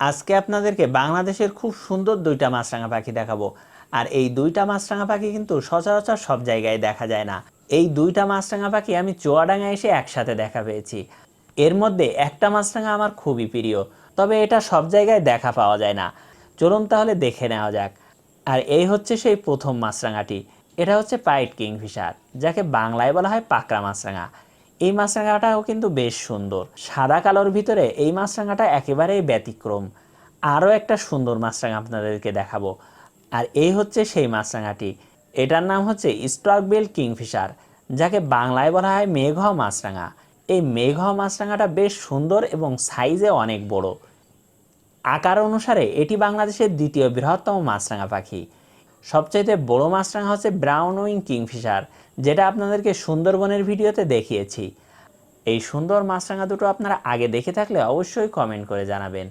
আজকে আপনাদেরকে বাংলাদেশের খুব সুন্দর দুইটা মাছরাঙা পাখি দেখাবো। আর এই দুইটা মাছরাঙা পাখি কিন্তু সচরাচর সব জায়গায় দেখা যায় না। এই দুইটা মাছরাঙা পাখি আমি চুয়াডাঙ্গায় এসে একসাথে দেখা পেয়েছি। এর মধ্যে একটা মাছরাঙা আমার খুবই প্রিয়, তবে এটা সব জায়গায় দেখা পাওয়া যায় না। চলুন তাহলে দেখে নেওয়া যাক। আর এই হচ্ছে সেই প্রথম মাছরাঙাটি। এটা হচ্ছে পাইট কিংফিশার, যাকে বাংলায় বলা হয় পাকড়া মাছরাঙা। এই মাছরাঙাটাও কিন্তু বেশ সুন্দর, সাদা কালোর ভিতরে এই মাছরাঙাটা একেবারেই ব্যতিক্রম। আরও একটা সুন্দর মাছরাঙা আপনাদেরকে দেখাবো। আর এই হচ্ছে সেই মাছরাঙাটি। এটার নাম হচ্ছে স্টকবিল কিংফিশার, যাকে বাংলায় বলা হয় মেঘ মাছরাঙা। এই মেঘ মাছরাঙাটা বেশ সুন্দর এবং সাইজে অনেক বড়। আকার অনুসারে এটি বাংলাদেশের দ্বিতীয় বৃহত্তম মাছরাঙা পাখি। সবচাইতে বড় মাছরাঙা হচ্ছে ব্রাউন উইং কিংফিশার, যেটা আপনাদেরকে সুন্দরবনের ভিডিওতে দেখিয়েছি। এই সুন্দর মাছরাঙা দুটো আপনারা আগে দেখে থাকলে অবশ্যই কমেন্ট করে জানাবেন।